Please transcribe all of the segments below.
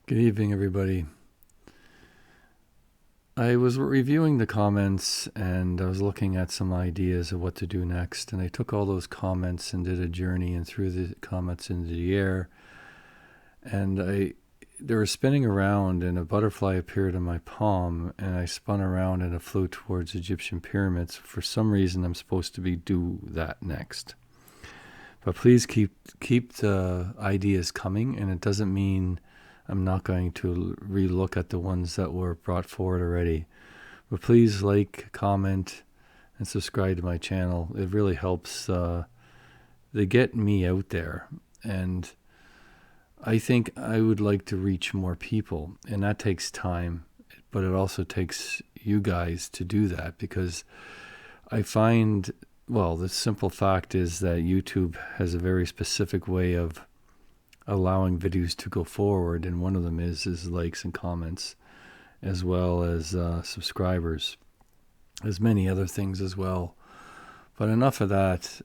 Good evening, everybody. I was reviewing the comments and I was looking at some ideas of what to do next. And I took all those comments and did a journey and threw the comments into the air. And they were spinning around and a butterfly appeared in my palm and I spun around and it flew towards Egyptian pyramids. For some reason, I'm supposed to do that next. But please keep the ideas coming, and it doesn't mean I'm not going to relook at the ones that were brought forward already. But please like, comment, and subscribe to my channel. It really helps they get me out there. And I think I would like to reach more people, and that takes time. But it also takes you guys to do that, because I find, well, the simple fact is that YouTube has a very specific way of allowing videos to go forward, and one of them is likes and comments, as well as subscribers. There's many other things as well. But enough of that.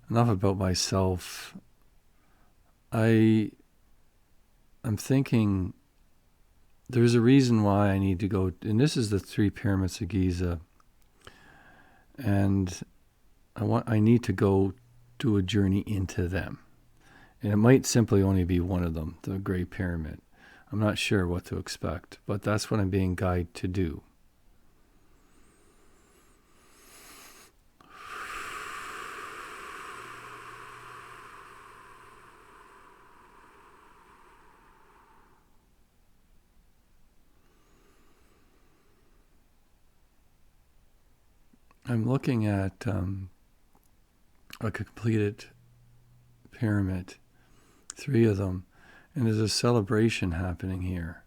Enough about myself. I'm thinking there's a reason why I need to go, and this is the 3 pyramids of Giza. And I need to go do a journey into them. And it might simply only be one of them, the Great Pyramid. I'm not sure what to expect, but that's what I'm being guided to do. I'm looking at a completed pyramid, 3 of them, and there's a celebration happening here.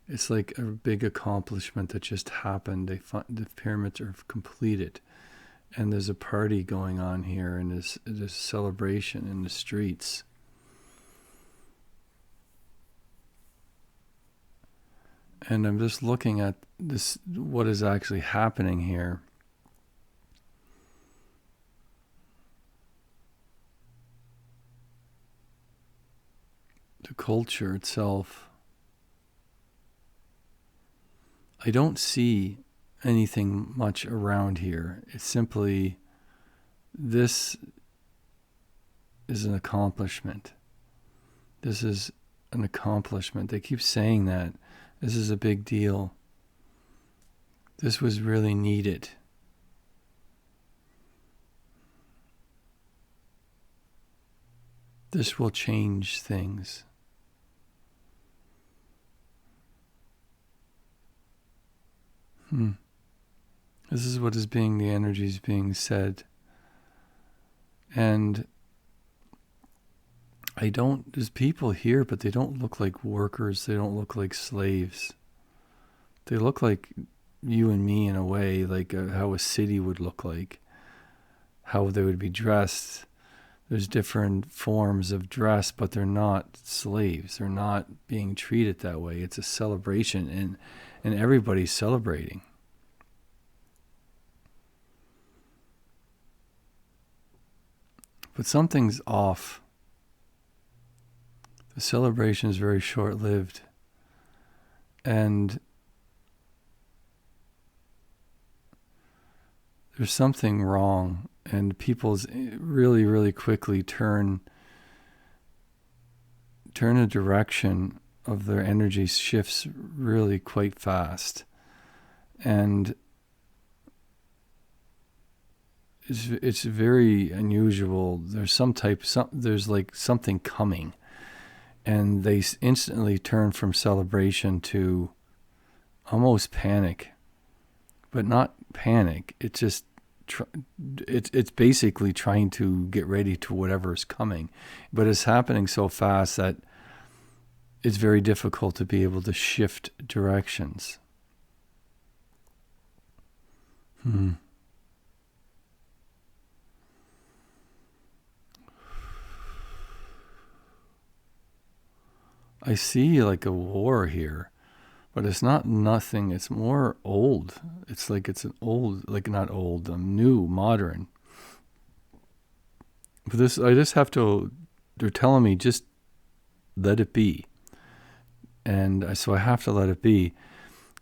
It's like a big accomplishment that just happened. The pyramids are completed, and there's a party going on here, and there's a celebration in the streets. And I'm just looking at this, what is actually happening here. The culture itself. I don't see anything much around here. It's simply, this is an accomplishment. This is an accomplishment. They keep saying that. This is a big deal. This was really needed. This will change things. This is what is being, the energy is being said. And there's people here, but they don't look like workers. They don't look like slaves. They look like you and me in a way, like how a city would look like, how they would be dressed. There's different forms of dress, but they're not slaves. They're not being treated that way. It's a celebration, and everybody's celebrating. But something's off. The celebration is very short-lived. And there's something wrong. And people's really, really quickly turn a direction of their energy shifts really quite fast. And it's very unusual. There's like something coming. And they instantly turn from celebration to almost panic. But not panic. It's just it's basically trying to get ready to whatever is coming. But it's happening so fast that it's very difficult to be able to shift directions. I see like a war here, but it's not nothing. It's more old. It's like it's an old, like not old, new, modern. But this, I just have to, they're telling me just let it be. And so I have to let it be.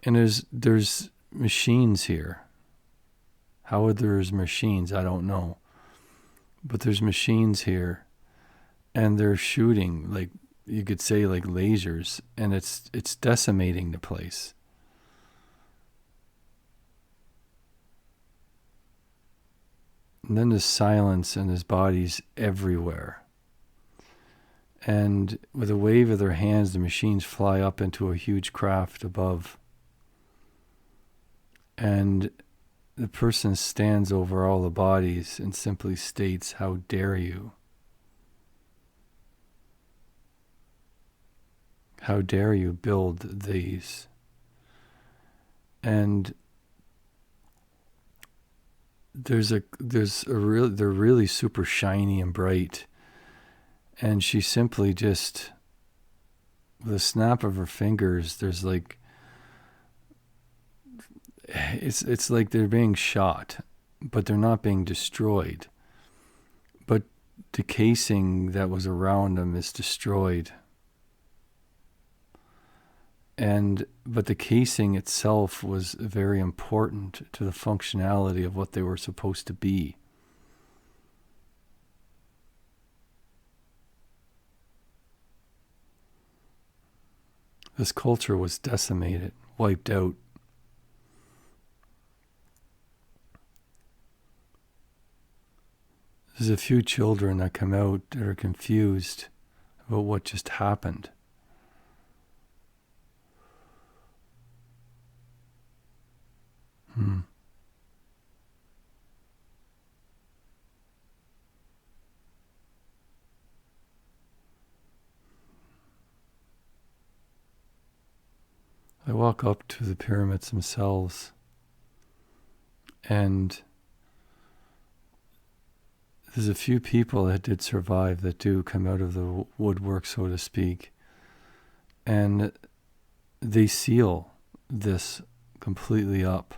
And there's machines here. How there's machines, I don't know. But there's machines here, and they're shooting, like you could say, like lasers, and it's decimating the place. And then there's silence, and there's bodies everywhere. And with a wave of their hands, the machines fly up into a huge craft above. And the person stands over all the bodies and simply states, "How dare you? How dare you build these?" And they're really super shiny and bright. And she simply just, with a snap of her fingers, there's like, it's like they're being shot, but they're not being destroyed. But the casing that was around them is destroyed. But the casing itself was very important to the functionality of what they were supposed to be. This culture was decimated, wiped out. There's a few children that come out that are confused about what just happened. I walk up to the pyramids themselves, and there's a few people that did survive that do come out of the woodwork, so to speak, and they seal this completely up.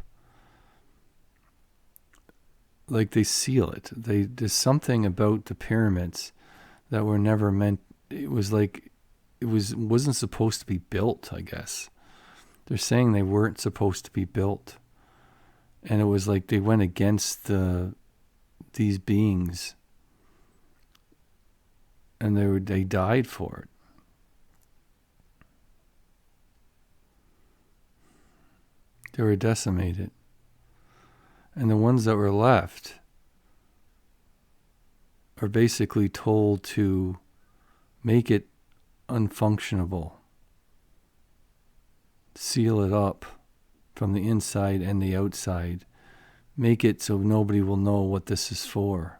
Like they seal it. There's something about the pyramids that were never meant. It was like wasn't supposed to be built, I guess. They're saying they weren't supposed to be built. And it was like they went against these beings. And they died for it. They were decimated. And the ones that were left are basically told to make it unfunctionable. Seal it up from the inside and the outside. Make it so nobody will know what this is for.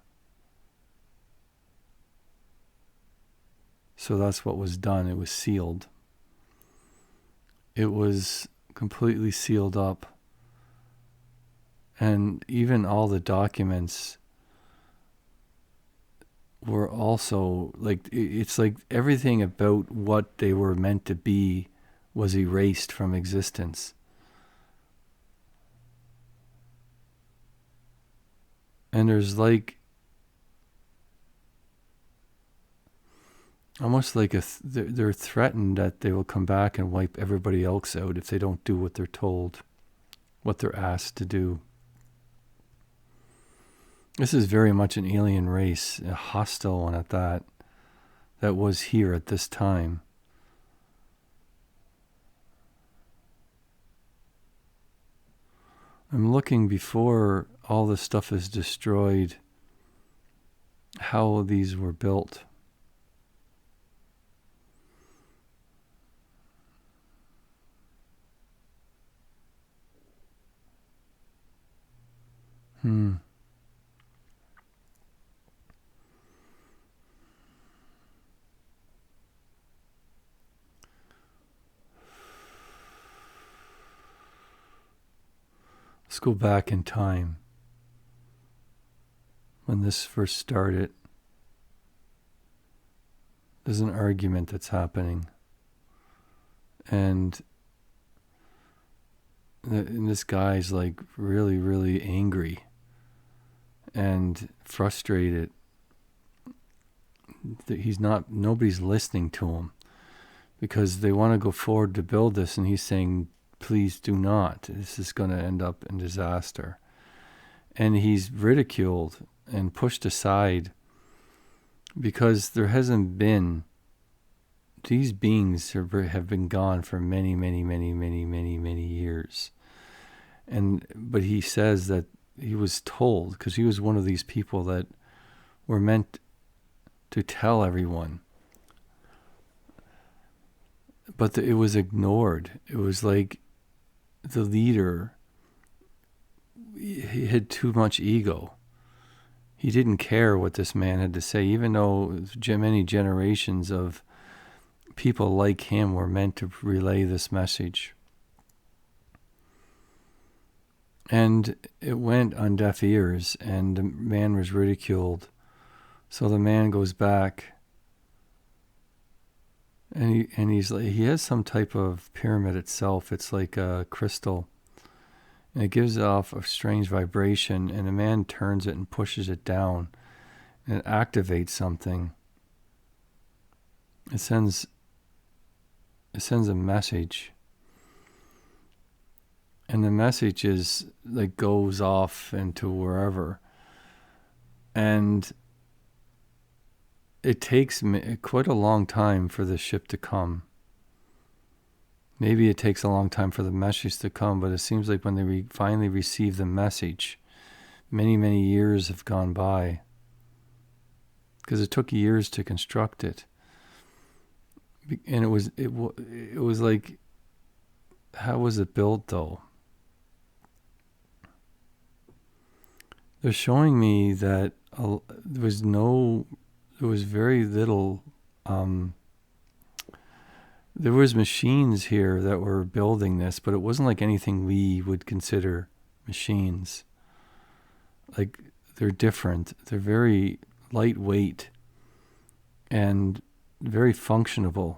So that's what was done. It was sealed. It was completely sealed up. And even all the documents were also like, it's like everything about what they were meant to be was erased from existence. And there's like almost like they're threatened that they will come back and wipe everybody else out if they don't do what they're told, what they're asked to do. This is very much an alien race, a hostile one at that was here at this time. I'm looking before all this stuff is destroyed, how these were built. Let's go back in time. When this first started, there's an argument that's happening. And this guy's like really, really angry and frustrated that nobody's listening to him. because they want to go forward to build this, and he's saying, please do not. This is going to end up in disaster. And he's ridiculed and pushed aside because there hasn't been, these beings have been gone for many, many, many, many, many, many years. But he says that he was told, because he was one of these people that were meant to tell everyone. But it was ignored. It was like the leader, he had too much ego. He didn't care what this man had to say, even though many generations of people like him were meant to relay this message. And it went on deaf ears, and the man was ridiculed. So the man goes back, and he's like, he has some type of pyramid itself. It's like a crystal, and it gives off a strange vibration, and the man turns it and pushes it down, and it activates something. It sends a message. And the message is like goes off into wherever. And it takes quite a long time for the ship to come. Maybe it takes a long time for the message to come, but it seems like when they finally receive the message, many, many years have gone by. Because it took years to construct it. And it was like, how was it built though? They're showing me that there was very little, there was machines here that were building this, but it wasn't like anything we would consider machines. Like, they're different. They're very lightweight and very functionable.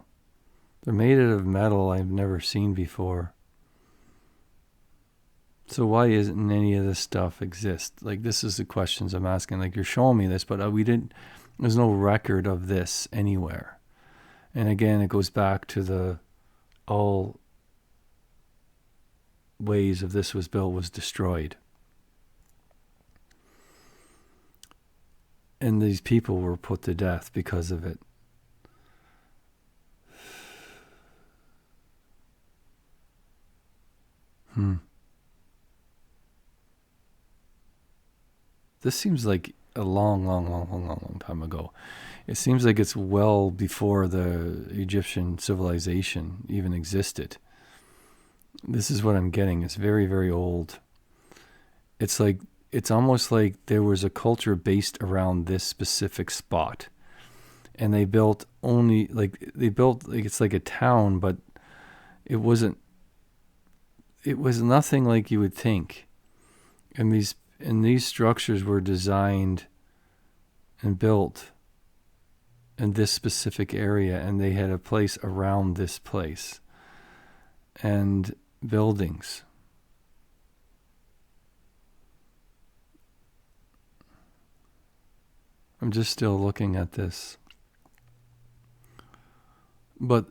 They're made out of metal I've never seen before. So why isn't any of this stuff exist? Like, this is the questions I'm asking. Like, you're showing me this, but there's no record of this anywhere. And again, it goes back to all ways of this was built was destroyed. And these people were put to death because of it. This seems like a long time ago. It seems like it's well before the Egyptian civilization even existed. This is what I'm getting. It's very, very old. It's almost like there was a culture based around this specific spot. And they built it's like a town, but it was nothing like you would think. And these structures were designed and built in this specific area, and they had a place around this place and buildings. I'm just still looking at this. But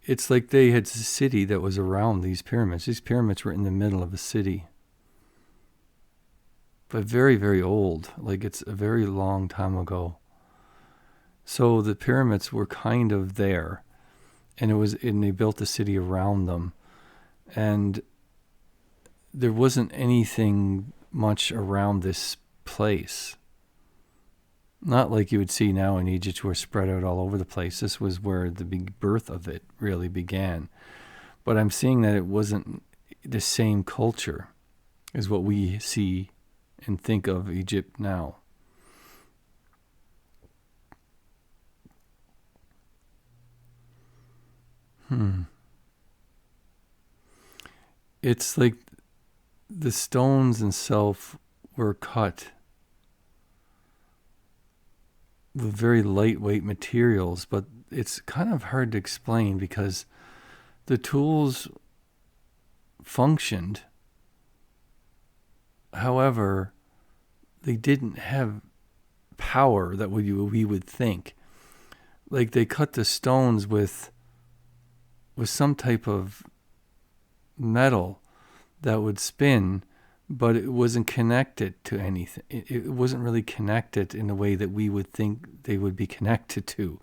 it's like they had a city that was around these pyramids. These pyramids were in the middle of a city. But very, very old. Like, it's a very long time ago. So the pyramids were kind of there. And they built a city around them. And there wasn't anything much around this place. Not like you would see now in Egypt, who are spread out all over the place. This was where the big birth of it really began. But I'm seeing that it wasn't the same culture as what we see and think of Egypt now. It's like the stones themselves were cut with very lightweight materials, but it's kind of hard to explain because the tools functioned. However, they didn't have power that we would think. Like, they cut the stones with was some type of metal that would spin, but it wasn't connected to anything. It wasn't really connected in the way that we would think they would be connected to.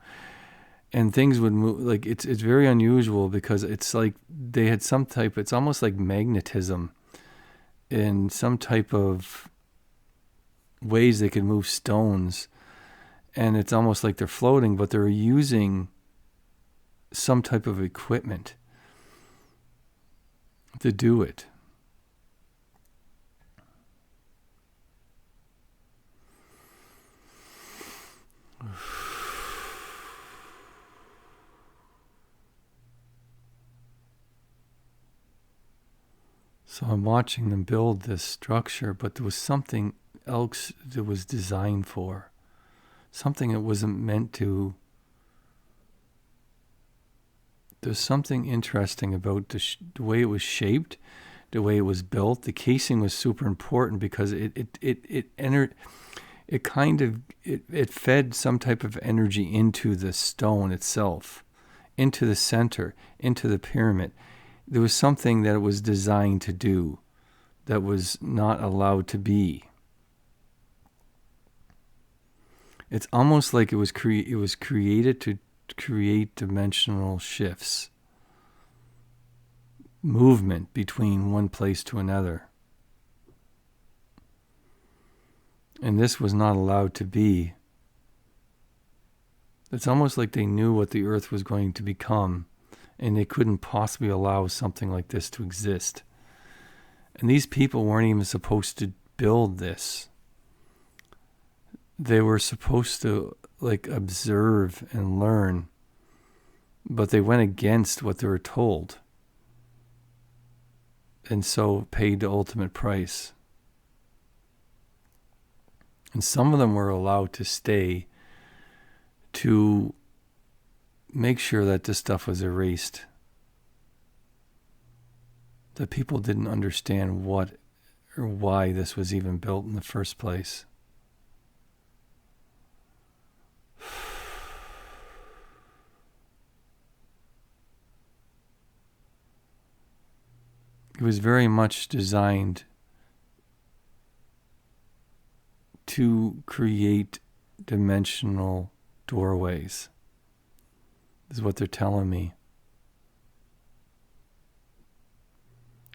And things would move, like it's very unusual because it's like they had some type, it's almost like magnetism in some type of ways they could move stones. And it's almost like they're floating, but they're using some type of equipment to do it. So I'm watching them build this structure, but there was something else that was designed for. Something that wasn't meant to. There's something interesting about the way it was shaped, the way it was built. The casing was super important because it entered. It fed some type of energy into the stone itself, into the center, into the pyramid. There was something that it was designed to do that was not allowed to be. It's almost like it was created to create dimensional shifts, movement between one place to another. And this was not allowed to be. It's almost like they knew what the earth was going to become, and they couldn't possibly allow something like this to exist. And these people weren't even supposed to build this. They were supposed to observe and learn, but they went against what they were told, and so paid the ultimate price. And some of them were allowed to stay to make sure that this stuff was erased. That people didn't understand what or why this was even built in the first place. It was very much designed to create dimensional doorways, is what they're telling me.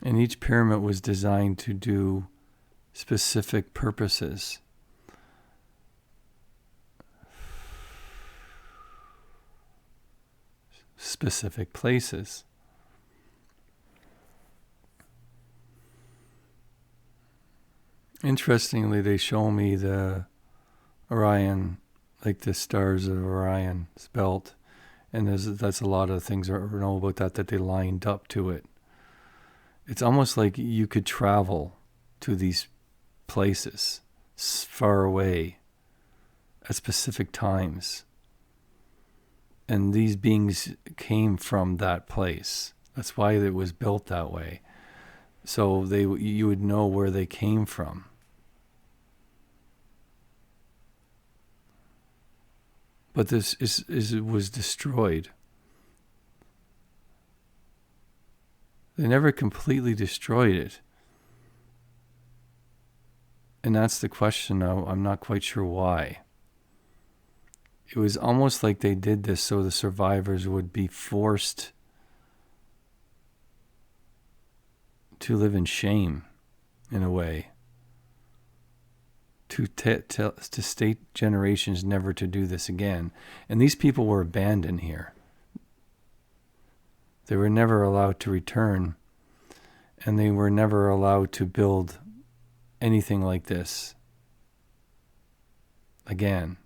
And each pyramid was designed to do specific purposes. Specific places. Interestingly, they show me the Orion, like the stars of Orion's belt, and that's a lot of things I know about that they lined up to it. It's almost like you could travel to these places far away at specific times, and these beings came from that place. That's why it was built that way. So you would know where they came from. But this was destroyed. They never completely destroyed it. And that's the question now. I'm not quite sure why. It was almost like they did this so the survivors would be forced to live in shame, in a way, to state generations never to do this again. And these people were abandoned here. They were never allowed to return, and they were never allowed to build anything like this again.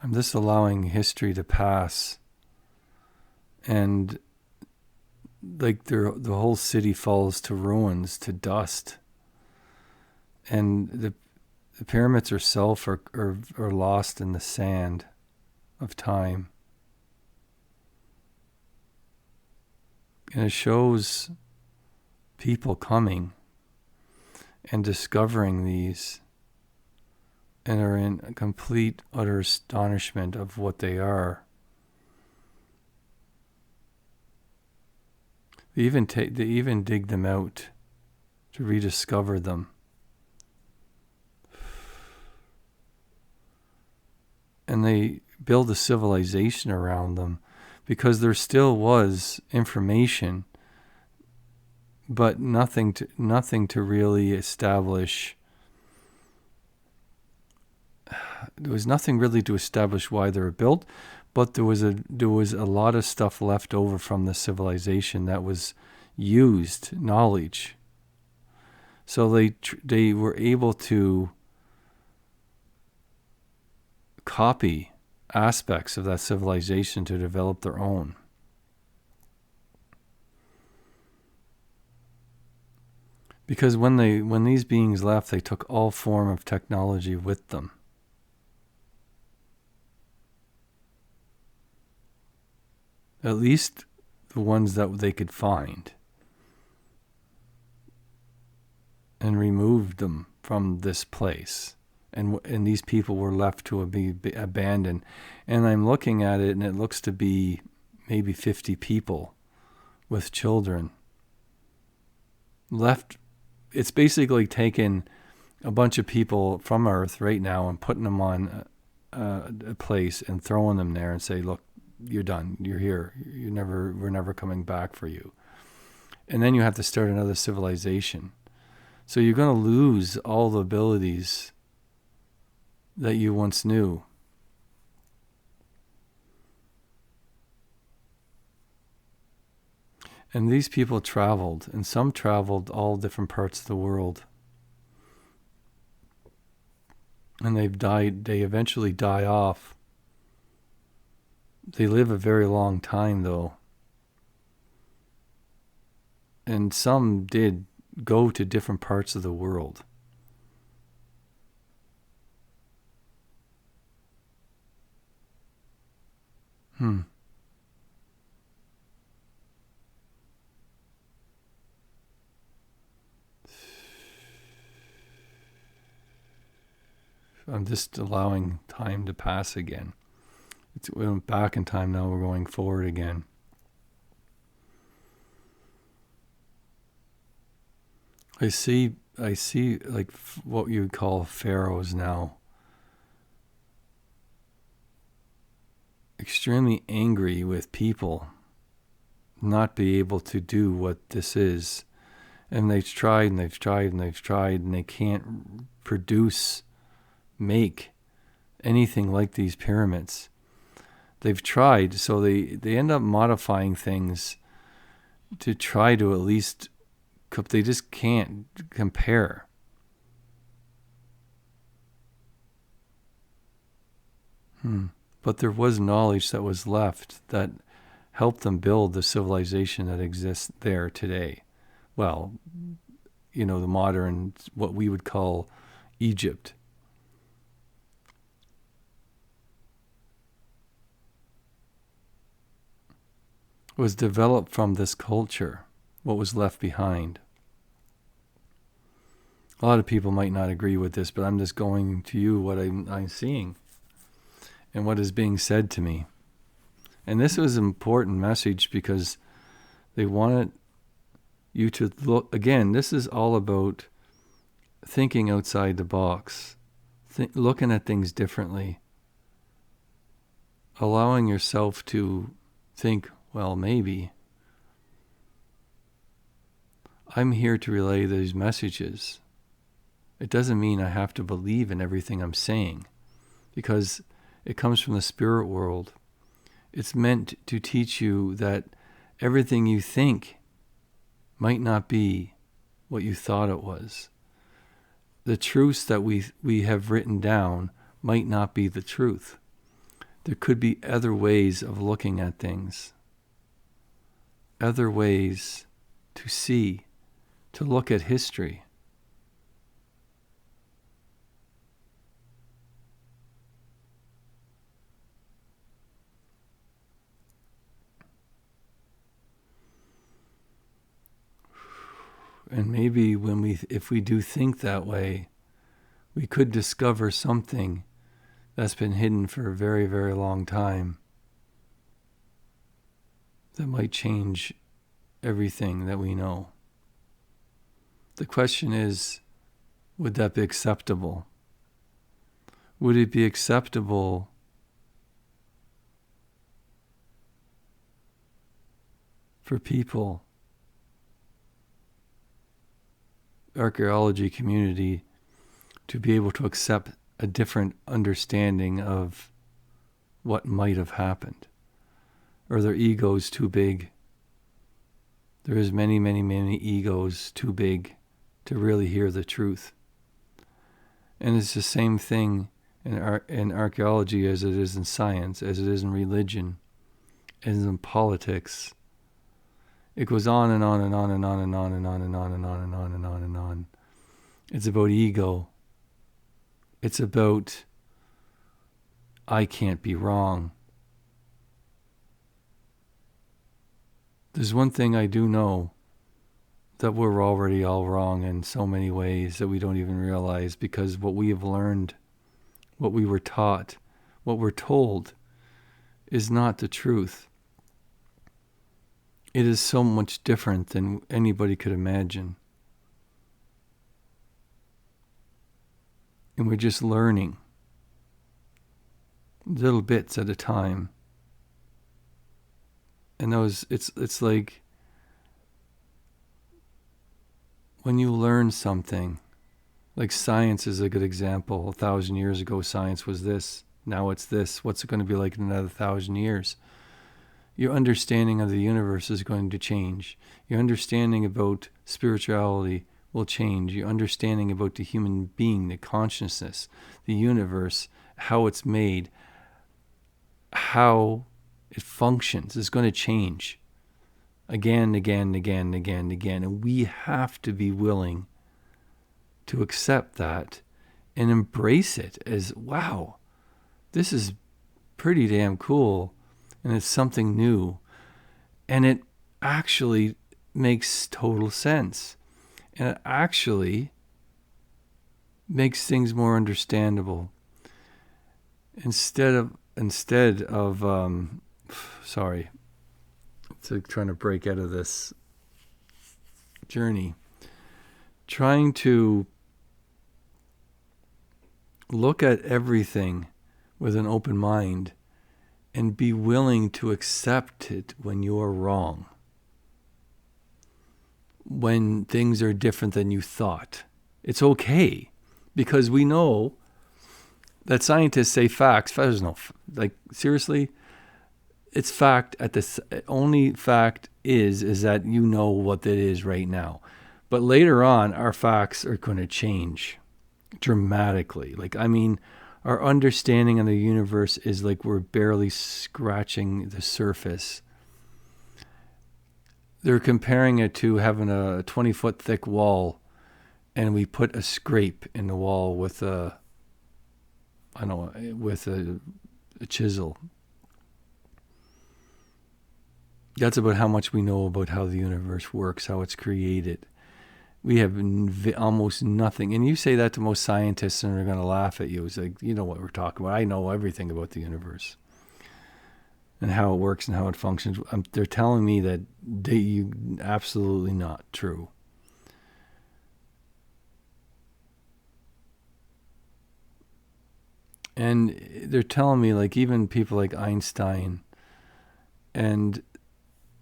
I'm just allowing history to pass, and like the whole city falls to ruins, to dust, and the pyramids herself are lost in the sand of time. And it shows people coming and discovering these and are in complete, utter astonishment of what they are. They even dig them out to rediscover them. And they build a civilization around them because there still was information, but nothing to really establish. There was nothing really to establish why they were built, but there was a lot of stuff left over from the civilization that was used, knowledge. So they were able to copy aspects of that civilization to develop their own. Because when these beings left, they took all form of technology with them. At least the ones that they could find, and removed them from this place. And these people were left to be abandoned. And I'm looking at it, and it looks to be maybe 50 people with children left. It's basically taken a bunch of people from Earth right now and putting them on a place and throwing them there and say, look, you're done. You're here. We're never coming back for you. And then you have to start another civilization. So you're going to lose all the abilities that you once knew. And these people traveled, and some traveled all different parts of the world. And they eventually die off. They live a very long time, though. And some did go to different parts of the world. I'm just allowing time to pass again. We went back in time, now we're going forward again. I see like what you would call pharaohs now. Extremely angry with people not be able to do what this is. And they've tried and they've tried and they've tried, and they can't make anything like these pyramids. They've tried, so they end up modifying things to try to at least, they just can't compare. But there was knowledge that was left that helped them build the civilization that exists there today. Well, the modern, what we would call Egypt. Was developed from this culture, what was left behind. A lot of people might not agree with this, but I'm just going to you what I'm seeing and what is being said to me. And this was an important message because they wanted you to look, again, this is all about thinking outside the box, looking at things differently, allowing yourself to think, well, maybe. I'm here to relay these messages. It doesn't mean I have to believe in everything I'm saying, because it comes from the spirit world. It's meant to teach you that everything you think might not be what you thought it was. The truths that we have written down might not be the truth. There could be other ways of looking at things, other ways to see, to look at history. And maybe if we do think that way, we could discover something that's been hidden for a very, very long time that might change everything that we know. The question is, would that be acceptable? Would it be acceptable for people, archaeology community, to be able to accept a different understanding of what might have happened? Or their egos too big? There is many, many, many egos too big to really hear the truth. And it's the same thing in archaeology as it is in science, as it is in religion, as in politics. It goes on and on and on and on and on and on and on and on and on and on and on. It's about ego. It's about, I can't be wrong. There's one thing I do know, that we're already all wrong in so many ways that we don't even realize, because what we have learned, what we were taught, what we're told is not the truth. It is so much different than anybody could imagine. And we're just learning little bits at a time. And it's like when you learn something, like science is a good example. 1,000 years ago, science was this. Now it's this. What's it going to be like in another 1,000 years? Your understanding of the universe is going to change. Your understanding about spirituality will change. Your understanding about the human being, the consciousness, the universe, how it's made, how it functions is going to change again, again, again, again, again. And we have to be willing to accept that and embrace it as, wow, this is pretty damn cool. And it's something new. And it actually makes total sense. And it actually makes things more understandable. Instead of sorry, trying to break out of this journey, trying to look at everything with an open mind and be willing to accept it when you are wrong, when things are different than you thought. It's okay, because we know that scientists say facts. There's no, like, seriously, it's fact. Only fact is that you know what it is right now. But later on, our facts are going to change dramatically. Our understanding of the universe is like we're barely scratching the surface. They're comparing it to having a 20-foot thick wall, and we put a scrape in the wall with a chisel. That's about how much we know about how the universe works, how it's created. We have almost nothing. And you say that to most scientists and they're going to laugh at you. It's like, you know what we're talking about. I know everything about the universe and how it works and how it functions. They're telling me that absolutely not true. And they're telling me, like, even people like Einstein, and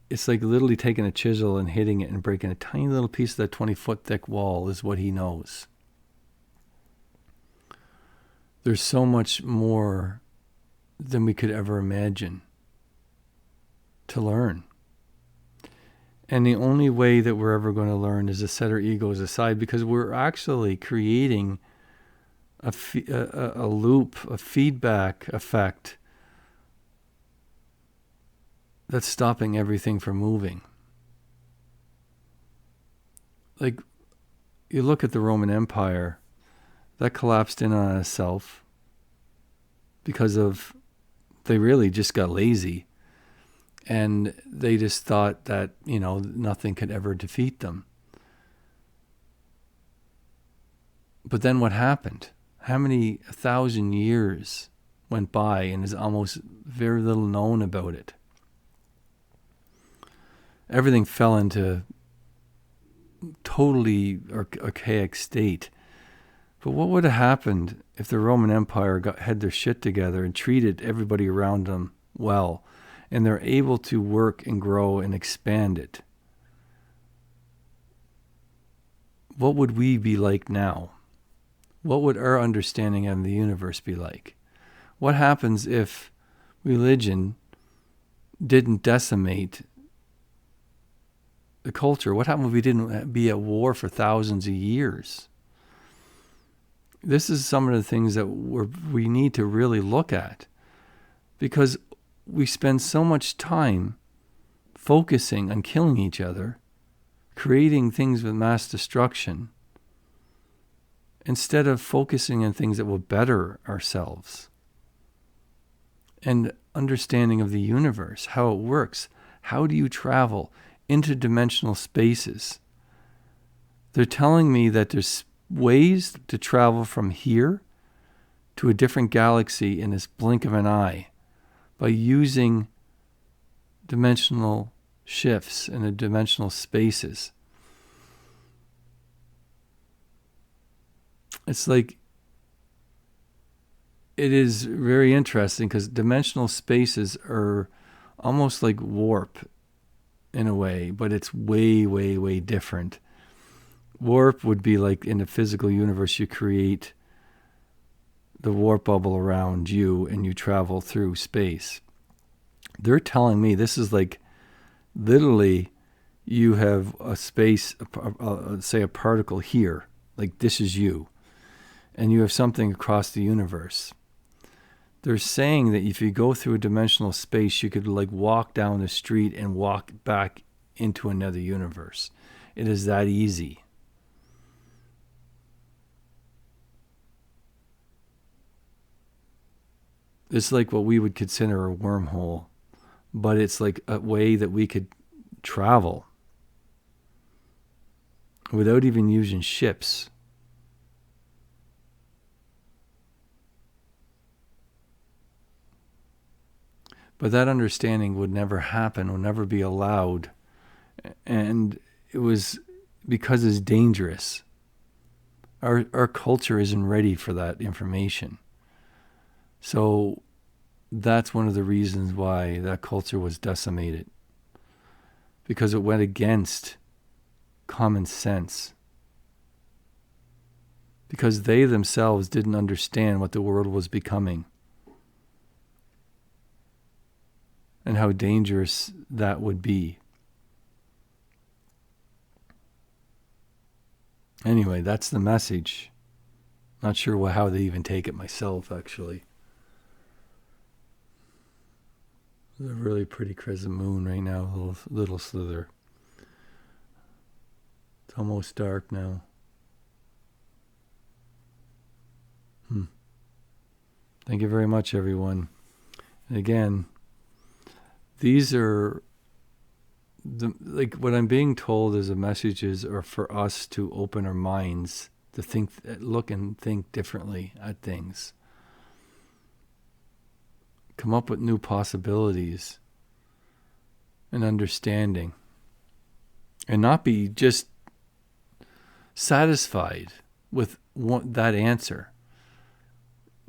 it's like literally taking a chisel and hitting it and breaking a tiny little piece of that 20-foot thick wall is what he knows. There's so much more than we could ever imagine to learn. And the only way that we're ever going to learn is to set our egos aside, because we're actually creating a loop, a feedback effect that's stopping everything from moving. Like, you look at the Roman Empire, that collapsed in on itself because they really just got lazy. And they just thought that, nothing could ever defeat them. But then what happened? how many 1,000 years went by and is almost very little known about it. Everything fell into totally archaic state. But what would have happened if the Roman Empire had their shit together and treated everybody around them well, and they're able to work and grow and expand it? What would we be like now? What would our understanding of the universe be like? What happens if religion didn't decimate the culture? What happened if we didn't be at war for thousands of years? This is some of the things that we need to really look at, because we spend so much time focusing on killing each other, creating things with mass destruction, instead of focusing on things that will better ourselves. And understanding of the universe, how it works. How do you travel interdimensional spaces? They're telling me that there's ways to travel from here to a different galaxy in this blink of an eye by using dimensional shifts in the dimensional spaces. It's like, it is very interesting because dimensional spaces are almost like warp in a way, but it's way, way, way different. Warp would be like in the physical universe, you create the warp bubble around you and you travel through space. They're telling me this is like literally you have a space, say a particle here, like this is you, and you have something across the universe. They're saying that if you go through a dimensional space, you could like walk down the street and walk back into another universe. It is that easy. It's like what we would consider a wormhole, but it's like a way that we could travel without even using ships. But that understanding would never happen, would never be allowed. And it was because it's dangerous. Our culture isn't ready for that information. So that's one of the reasons why that culture was decimated. Because it went against common sense. Because they themselves didn't understand what the world was becoming. And how dangerous that would be. Anyway, that's the message. Not sure how they even take it myself, actually. There's a really pretty crescent moon right now, a little slither. It's almost dark now. Thank you very much, everyone. And again, these are what I'm being told is the messages are for us to open our minds to think, look and think differently at things. Come up with new possibilities and understanding. And not be just satisfied with that answer.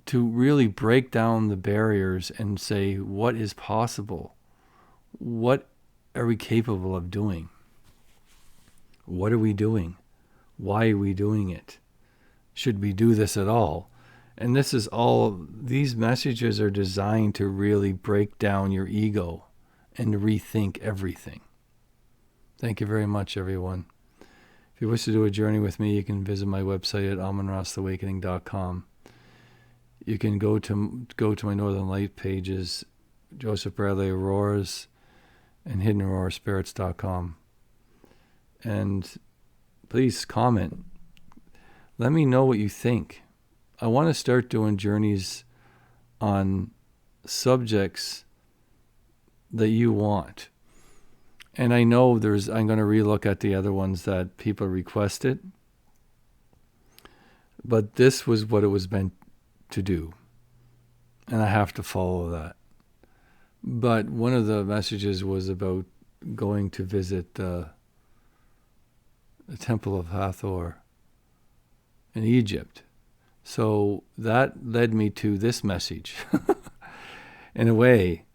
To really break down the barriers and say, what is possible? What are we capable of doing? What are we doing? Why are we doing it? Should we do this at all? And this is all, these messages are designed to really break down your ego and rethink everything. Thank you very much, everyone. If you wish to do a journey with me, you can visit my website at almonrosawakening.com. You can go to my Northern Light pages, Joseph Bradley Auroras, and HiddenAuroraSpirits.com. And please comment. Let me know what you think. I want to start doing journeys on subjects that you want. And I know I'm going to relook at the other ones that people requested. But this was what it was meant to do. And I have to follow that. But one of the messages was about going to visit the Temple of Hathor in Egypt. So that led me to this message. In a way,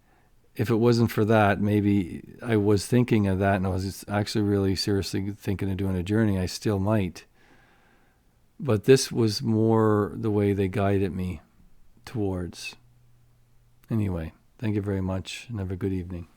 if it wasn't for that, maybe I was thinking of that and I was actually really seriously thinking of doing a journey. I still might. But this was more the way they guided me towards. Anyway, thank you very much and have a good evening.